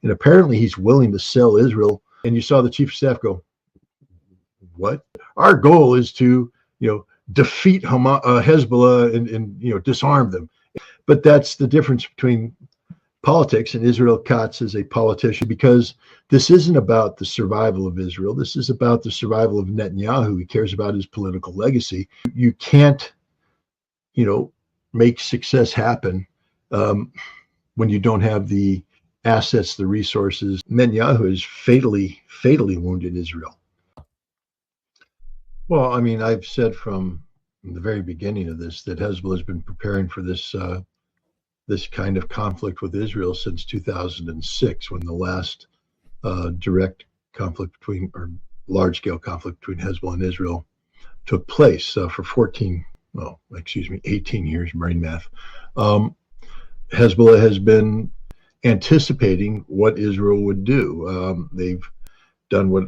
And apparently he's willing to sell Israel. And you saw the chief of staff go, what? Our goal is to, defeat Hezbollah and disarm them. But that's the difference between politics, and Israel Katz is a politician, because this isn't about the survival of Israel. This is about the survival of Netanyahu. He cares about his political legacy. You can't, make success happen when you don't have the assets, the resources. Netanyahu has fatally wounded Israel. Well, I mean, I've said from the very beginning of this that Hezbollah has been preparing for this kind of conflict with Israel since 2006, when the last direct conflict or large-scale conflict between Hezbollah and Israel took place for 18 years, brain math. Hezbollah has been anticipating what Israel would do. They've done what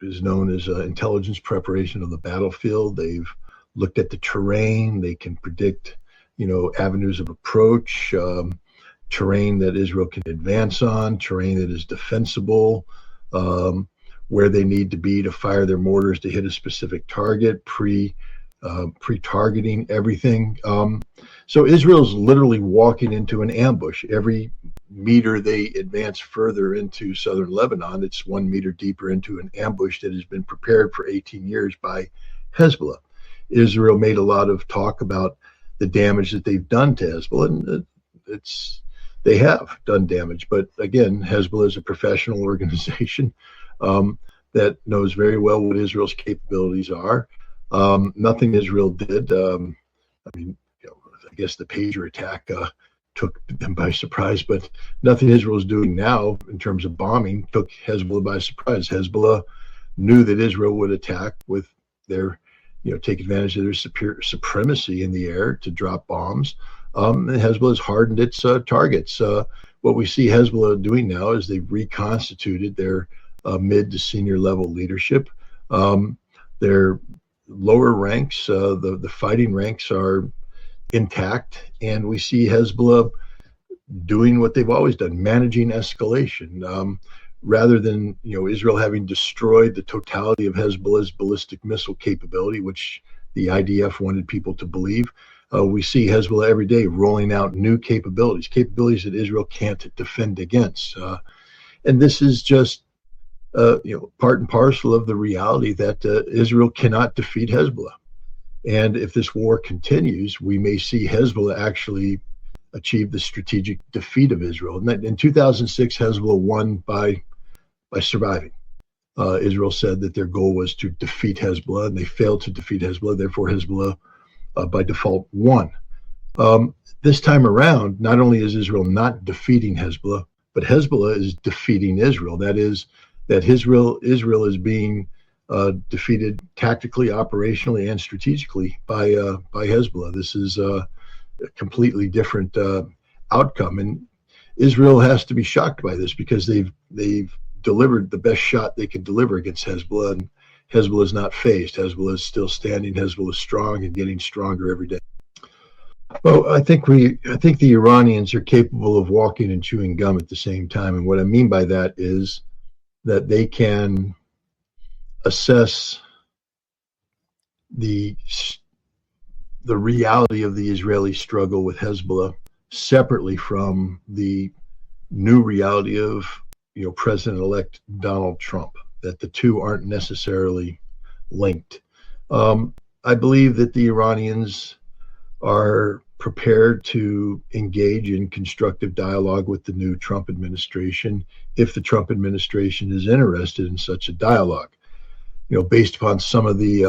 is known as intelligence preparation of the battlefield. They've looked at the terrain. They can predict, avenues of approach, terrain that Israel can advance on, terrain that is defensible, where they need to be to fire their mortars to hit a specific target, pre-targeting everything. So Israel's literally walking into an ambush. Every meter they advance further into southern Lebanon, it's 1 meter deeper into an ambush that has been prepared for 18 years by Hezbollah. Israel made a lot of talk about the damage that they've done to Hezbollah, and they have done damage. But again, Hezbollah is a professional organization that knows very well what Israel's capabilities are. Nothing Israel did. I guess the pager attack took them by surprise, but nothing Israel is doing now in terms of bombing took Hezbollah by surprise. Hezbollah knew that Israel would attack with their, take advantage of their supremacy in the air to drop bombs. And Hezbollah has hardened its targets. What we see Hezbollah doing now is they've reconstituted their mid to senior level leadership. Their lower ranks, the fighting ranks, are intact, and we see Hezbollah doing what they've always done, managing escalation. Rather than Israel having destroyed the totality of Hezbollah's ballistic missile capability, which the IDF wanted people to believe, we see Hezbollah every day rolling out new capabilities that Israel can't defend against. And this is just part and parcel of the reality that Israel cannot defeat Hezbollah. And if this war continues, we may see Hezbollah actually achieve the strategic defeat of Israel. In 2006, Hezbollah won by surviving. Israel said that their goal was to defeat Hezbollah, and they failed to defeat Hezbollah. Therefore, Hezbollah, by default, won. This time around, not only is Israel not defeating Hezbollah, but Hezbollah is defeating Israel. That is, that Israel is being defeated tactically, operationally, and strategically by Hezbollah. This is a completely different outcome, and Israel has to be shocked by this, because they've delivered the best shot they can deliver against Hezbollah, and Hezbollah is not phased. Hezbollah is still standing. Hezbollah is strong and getting stronger every day. Well, I think the Iranians are capable of walking and chewing gum at the same time, and what I mean by that is that they can assess the reality of the Israeli struggle with Hezbollah separately from the new reality of President-elect Donald Trump, that the two aren't necessarily linked. I believe that the Iranians are prepared to engage in constructive dialogue with the new Trump administration if the Trump administration is interested in such a dialogue. Based upon some of the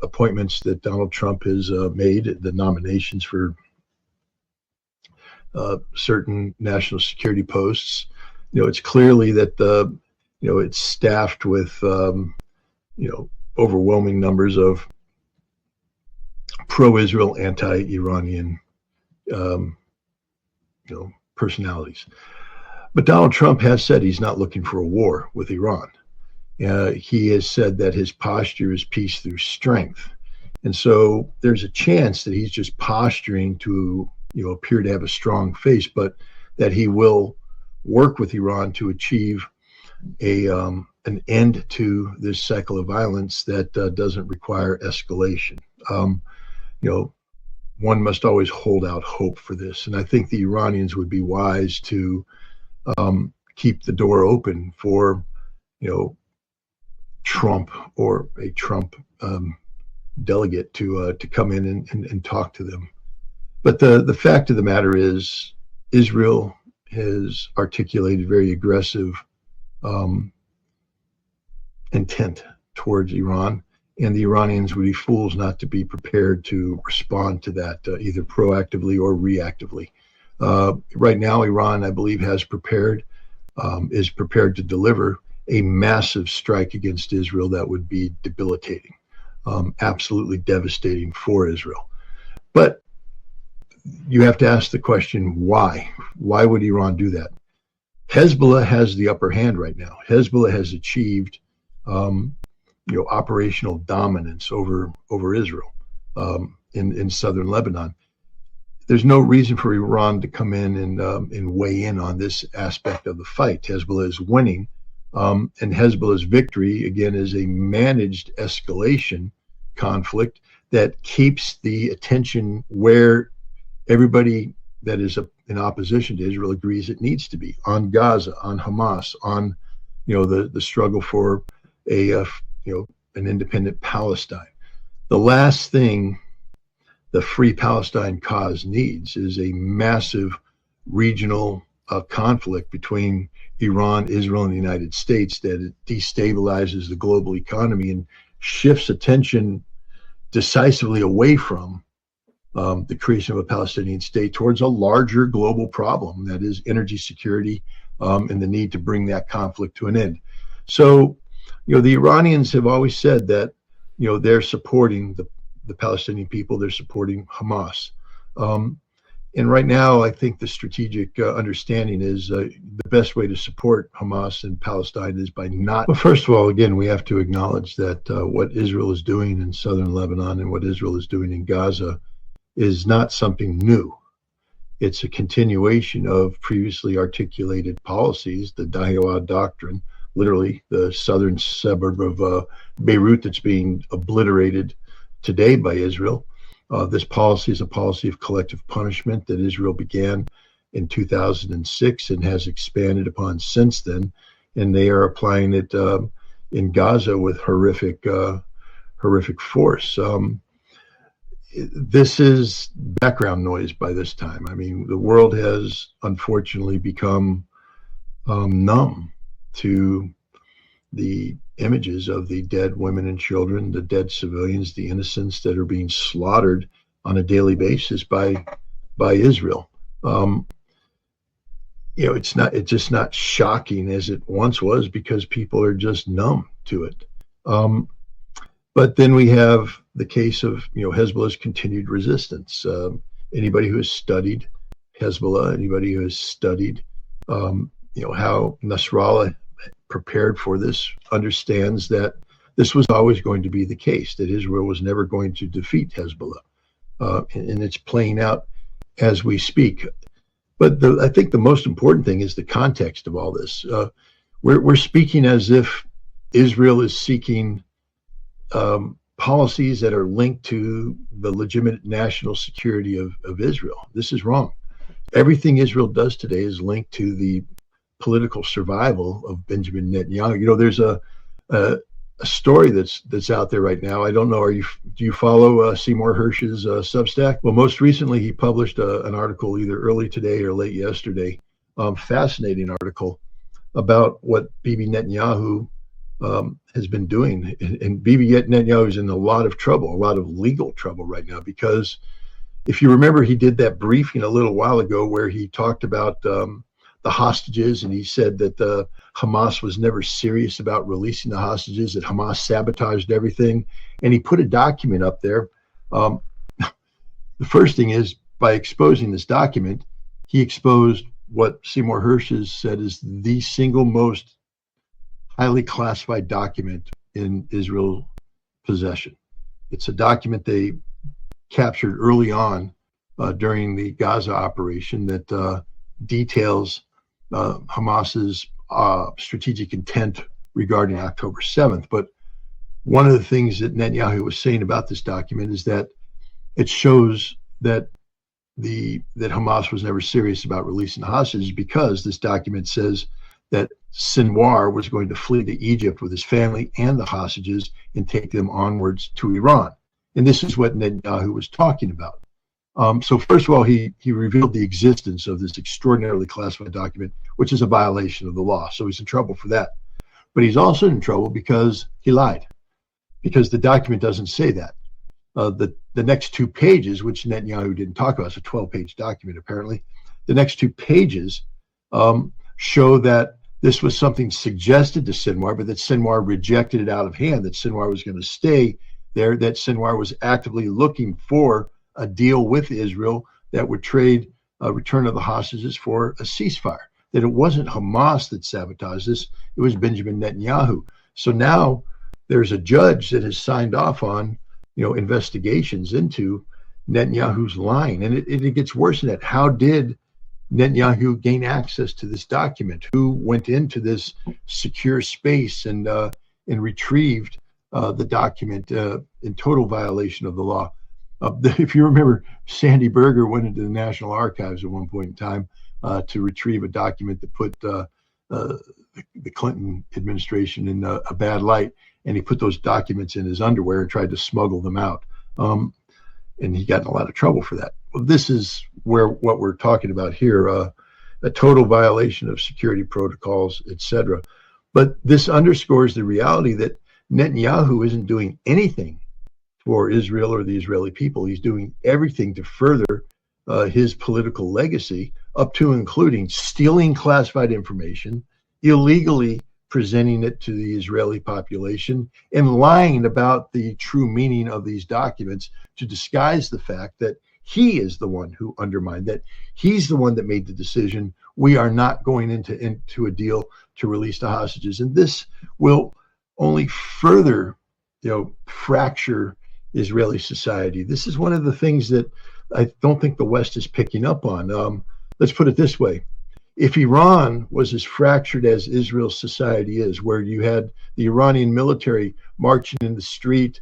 appointments that Donald Trump has made, the nominations for certain national security posts, it's clearly that it's staffed with overwhelming numbers of pro-Israel, anti-Iranian personalities. But Donald Trump has said he's not looking for a war with Iran. He has said that his posture is peace through strength. And so there's a chance that he's just posturing to appear to have a strong face, but that he will work with Iran to achieve an end to this cycle of violence that doesn't require escalation. You know, one must always hold out hope for this, and I think the Iranians would be wise to keep the door open for, Trump or a Trump delegate to come in and talk to them. But the fact of the matter is, Israel has articulated very aggressive intent towards Iran, and the Iranians would be fools not to be prepared to respond to that, either proactively or reactively. Right now, Iran, I believe, is prepared to deliver a massive strike against Israel that would be debilitating, absolutely devastating for Israel. But you have to ask the question, why? Why would Iran do that? Hezbollah has the upper hand right now. Hezbollah has achieved, operational dominance over Israel in southern Lebanon. There's no reason for Iran to come in and weigh in on this aspect of the fight. Hezbollah is winning, and Hezbollah's victory, again, is a managed escalation conflict that keeps the attention where everybody that is in opposition to Israel agrees it needs to be, on Gaza, on Hamas, on the struggle for an independent Palestine. The last thing the Free Palestine cause needs is a massive regional conflict between Iran, Israel, and the United States that destabilizes the global economy and shifts attention decisively away from the creation of a Palestinian state towards a larger global problem, that is energy security, and the need to bring that conflict to an end. So, the Iranians have always said that, they're supporting the Palestinian people, they're supporting Hamas. And right now, I think the strategic understanding is the best way to support Hamas in Palestine is by not. Well, first of all, again, we have to acknowledge that what Israel is doing in southern Lebanon and what Israel is doing in Gaza is not something new. It's a continuation of previously articulated policies, the Dahiwa Doctrine, literally the southern suburb of Beirut that's being obliterated today by Israel. This policy is a policy of collective punishment that Israel began in 2006 and has expanded upon since then, and they are applying it in Gaza with horrific force. This is background noise by this time. I mean, the world has unfortunately become numb to the images of the dead women and children, the dead civilians, the innocents that are being slaughtered on a daily basis by Israel. It's just not shocking as it once was because people are just numb to it. But then we have the case of Hezbollah's continued resistance. Anybody who has studied Hezbollah, anybody who has studied how Nasrallah prepared for this understands that this was always going to be the case, that Israel was never going to defeat Hezbollah. And it's playing out as we speak. But I think the most important thing is the context of all this. We're speaking as if Israel is seeking policies that are linked to the legitimate national security of Israel. This is wrong. Everything Israel does today is linked to the political survival of Benjamin Netanyahu. There's a story that's out there right now. I don't know. Do you follow Seymour Hersh's Substack? Well, most recently he published an article either early today or late yesterday. Fascinating article about what Bibi Netanyahu has been doing, and Bibi Netanyahu is in a lot of trouble, a lot of legal trouble right now, because if you remember, he did that briefing a little while ago where he talked about the hostages, and he said that Hamas was never serious about releasing the hostages, that Hamas sabotaged everything, and he put a document up there. The first thing is, by exposing this document, he exposed what Seymour Hersh has said is the single most highly classified document in Israel's possession. It's a document they captured early on during the Gaza operation that details Hamas's strategic intent regarding October 7th. But one of the things that Netanyahu was saying about this document is that it shows that that Hamas was never serious about releasing the hostages, because this document says that Sinwar was going to flee to Egypt with his family and the hostages and take them onwards to Iran. And this is what Netanyahu was talking about. So first of all, he revealed the existence of this extraordinarily classified document, which is a violation of the law. So he's in trouble for that. But he's also in trouble because he lied, because the document doesn't say that. The next 2 pages, which Netanyahu didn't talk about, it's a 12-page document apparently. The next 2 pages show that this was something suggested to Sinwar, but that Sinwar rejected it out of hand, that Sinwar was going to stay there, that Sinwar was actively looking for a deal with Israel that would trade a return of the hostages for a ceasefire, that it wasn't Hamas that sabotaged this, it was Benjamin Netanyahu. So now there's a judge that has signed off on investigations into Netanyahu's lying. And it gets worse than that. How did Netanyahu gain access to this document? Who went into this secure space and retrieved the document in total violation of the law? If you remember, Sandy Berger went into the National Archives at one point in time to retrieve a document that put the Clinton administration in a bad light. And he put those documents in his underwear and tried to smuggle them out. And he got in a lot of trouble for that. Well, this is what we're talking about here, a total violation of security protocols, etc. But this underscores the reality that Netanyahu isn't doing anything for Israel or the Israeli people. He's doing everything to further his political legacy, up to including stealing classified information, illegally presenting it to the Israeli population, and lying about the true meaning of these documents to disguise the fact that he is the one who undermined, that he's the one that made the decision. We are not going into a deal to release the hostages. And this will only further, fracture Israeli society. This is one of the things that I don't think the West is picking up on. Let's put it this way. If Iran was as fractured as Israel's society is, where you had the Iranian military marching in the street,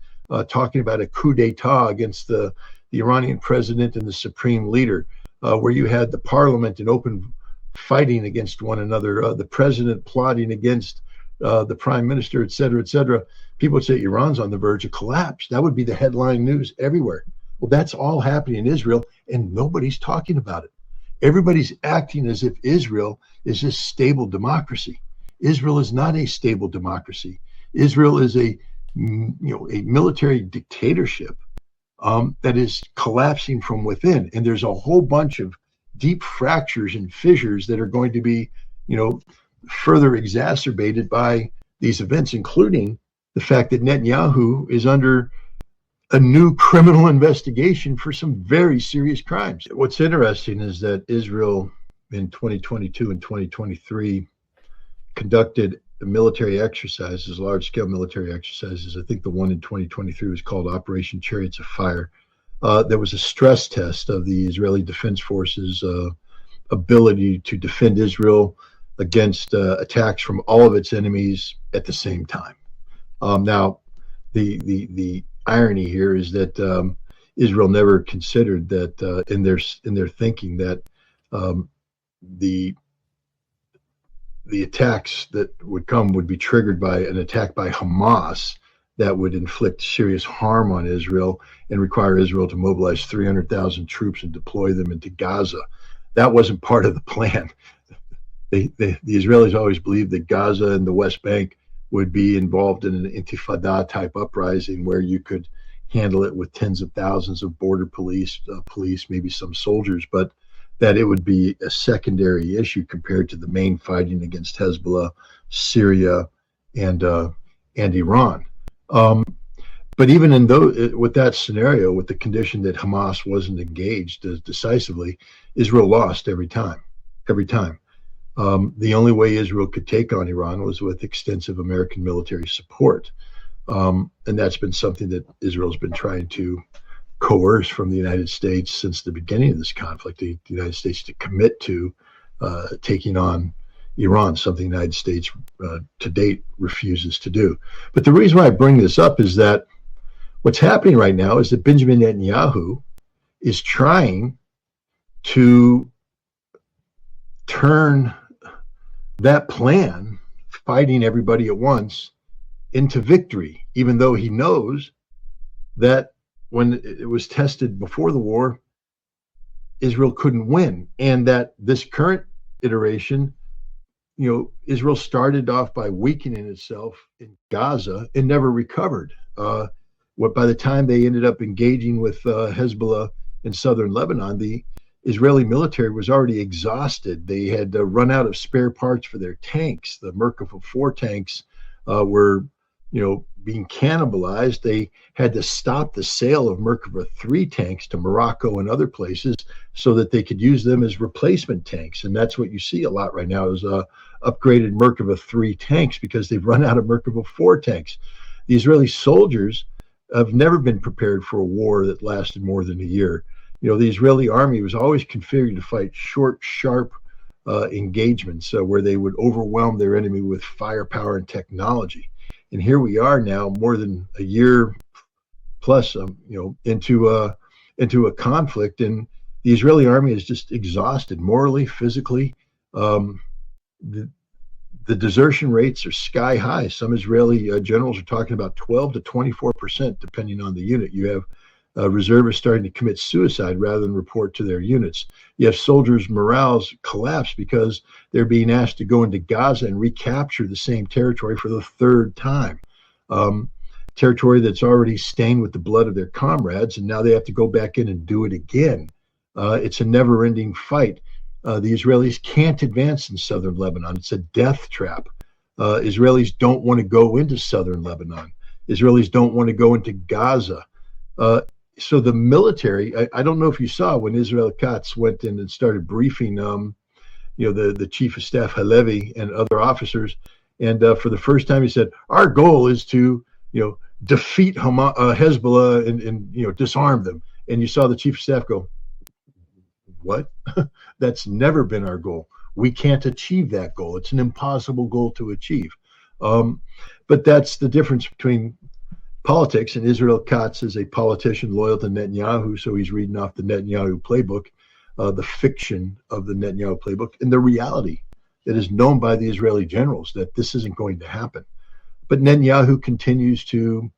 talking about a coup d'etat against the Iranian president and the supreme leader, where you had the parliament in open fighting against one another, the president plotting against the prime minister, et cetera, people would say Iran's on the verge of collapse. That would be the headline news everywhere. Well, that's all happening in Israel, and nobody's talking about it. Everybody's acting as if Israel is a stable democracy. Israel is not a stable democracy. Israel is a military dictatorship that is collapsing from within. And there's a whole bunch of deep fractures and fissures that are going to be, further exacerbated by these events, including the fact that Netanyahu is under a new criminal investigation for some very serious crimes. What's interesting is that Israel in 2022 and 2023 conducted military exercises, large-scale military exercises. I think the one in 2023 was called Operation Chariots of Fire. There was a stress test of the Israeli Defense Forces' ability to defend Israel against attacks from all of its enemies at the same time. Now, the irony here is that Israel never considered that in their thinking that the attacks that would come would be triggered by an attack by Hamas that would inflict serious harm on Israel and require Israel to mobilize 300,000 troops and deploy them into Gaza. That wasn't part of the plan. The Israelis always believed that Gaza and the West Bank would be involved in an intifada type uprising where you could handle it with tens of thousands of border police, maybe some soldiers, but that it would be a secondary issue compared to the main fighting against Hezbollah, Syria, and Iran. But even with that scenario, with the condition that Hamas wasn't engaged decisively, Israel lost every time. The only way Israel could take on Iran was with extensive American military support. And that's been something that Israel's been trying to coerce from the United States since the beginning of this conflict, the United States to commit to taking on Iran, something the United States to date refuses to do. But the reason why I bring this up is that what's happening right now is that Benjamin Netanyahu is trying to turn that plan, fighting everybody at once, into victory, even though he knows that when it was tested before the war, Israel couldn't win. And that this current iteration, Israel started off by weakening itself in Gaza and never recovered. By the time they ended up engaging with Hezbollah in southern Lebanon, the Israeli military was already exhausted. They had run out of spare parts for their tanks. The Merkava 4 tanks were, being cannibalized. They had to stop the sale of Merkava 3 tanks to Morocco and other places so that they could use them as replacement tanks. And that's what you see a lot right now is upgraded Merkava 3 tanks because they've run out of Merkava 4 tanks. The Israeli soldiers have never been prepared for a war that lasted more than a year. The Israeli army was always configured to fight short, sharp engagements where they would overwhelm their enemy with firepower and technology. And here we are now, more than a year plus, into a conflict, and the Israeli army is just exhausted morally, physically. The desertion rates are sky high. Some Israeli generals are talking about 12 to 24%, depending on the unit. You have reservists starting to commit suicide rather than report to their units. You have soldiers' morales collapse because they're being asked to go into Gaza and recapture the same territory for the third time. Territory that's already stained with the blood of their comrades, and now they have to go back in and do it again. It's a never-ending fight. The Israelis can't advance in southern Lebanon. It's a death trap. Israelis don't want to go into southern Lebanon. Israelis don't want to go into Gaza. So the military, I don't know if you saw when Israel Katz went in and started briefing, the chief of staff Halevi and other officers, and for the first time he said, "Our goal is to, defeat Hezbollah and disarm them." And you saw the chief of staff go, "What? That's never been our goal. We can't achieve that goal. It's an impossible goal to achieve." But that's the difference between politics, and Israel Katz is a politician loyal to Netanyahu, so he's reading off the Netanyahu playbook, the fiction of the Netanyahu playbook, and the reality that is known by the Israeli generals that this isn't going to happen. But Netanyahu continues to,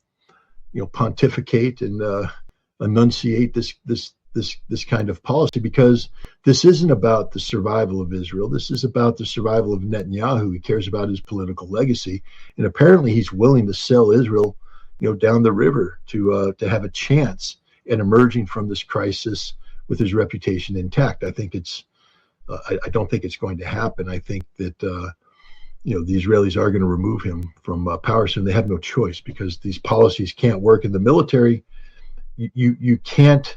pontificate and enunciate this kind of policy because this isn't about the survival of Israel. This is about the survival of Netanyahu. He cares about his political legacy, and apparently he's willing to sell Israel down the river to have a chance in emerging from this crisis with his reputation intact. I think I don't think it's going to happen. I think that the Israelis are going to remove him from power soon. They have no choice because these policies can't work in the military. You can't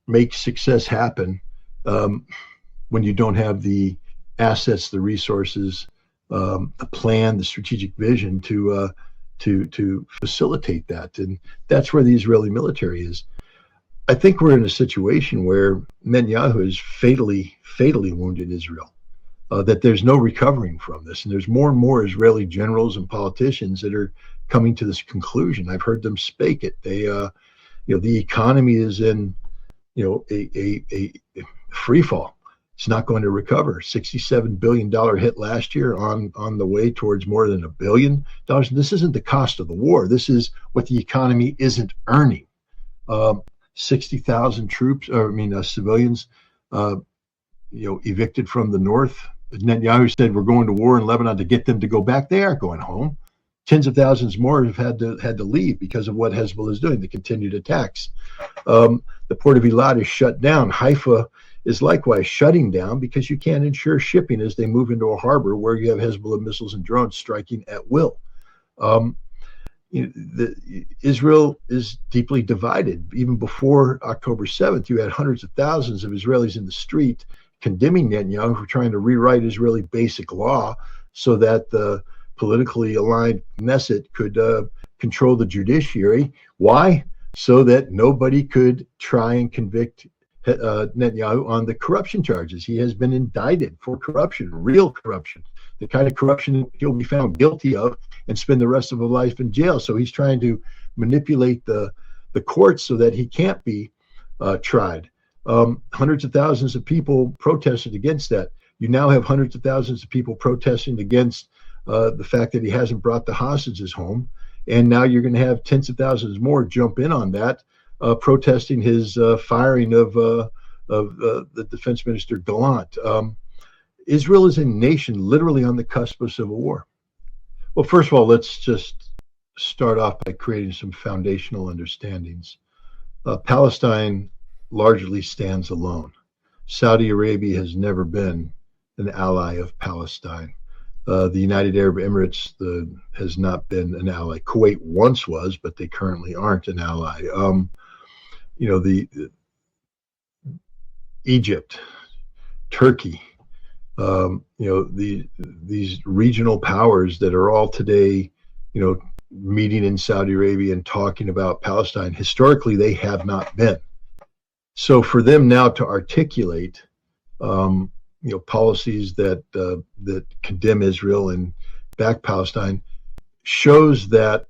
make success happen when you don't have the assets, the resources, the plan, the strategic vision to facilitate that. And that's where the Israeli military is. I think we're in a situation where Netanyahu has fatally wounded Israel, that there's no recovering from this. And there's more and more Israeli generals and politicians that are coming to this conclusion. I've heard them spake it. They, the economy is in, a free fall. It's not going to recover. $67 billion hit last year on the way towards more than $1 billion. This isn't the cost of the war. This is what the economy isn't earning. 60,000 civilians, evicted from the north. Netanyahu said we're going to war in Lebanon to get them to go back. They aren't going home. Tens of thousands more have had to leave because of what Hezbollah is doing, the continued attacks. The port of Eilat is shut down. Haifa is likewise shutting down because you can't ensure shipping as they move into a harbor where you have Hezbollah missiles and drones striking at will. Israel is deeply divided. Even before October 7th, you had hundreds of thousands of Israelis in the street condemning Netanyahu for trying to rewrite Israeli basic law so that the politically aligned Knesset could control the judiciary. Why? So that nobody could try and convict Netanyahu on the corruption charges. He has been indicted for corruption, real corruption, the kind of corruption he'll be found guilty of and spend the rest of his life in jail. So he's trying to manipulate the courts so that he can't be tried. Hundreds of thousands of people protested against that. You now have hundreds of thousands of people protesting against the fact that he hasn't brought the hostages home. And now you're going to have tens of thousands more jump in on that, protesting his firing of the defense minister Gallant. Israel is a nation literally on the cusp of civil war. Well, first of all, let's just start off by creating some foundational understandings. Palestine largely stands alone. Saudi Arabia has never been an ally of Palestine. The United Arab Emirates has not been an ally. Kuwait once was, but they currently aren't an ally. Egypt, Turkey, these regional powers that are all today, meeting in Saudi Arabia and talking about Palestine. Historically, they have not been. So for them now to articulate, policies that condemn Israel and back Palestine shows that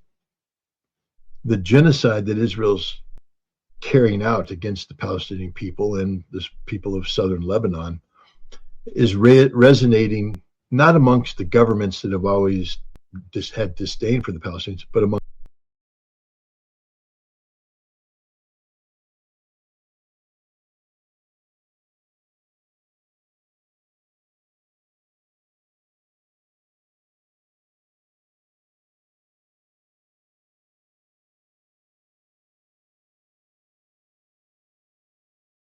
the genocide that Israel's carrying out against the Palestinian people and the people of southern Lebanon is resonating not amongst the governments that have always just had disdain for the Palestinians, but among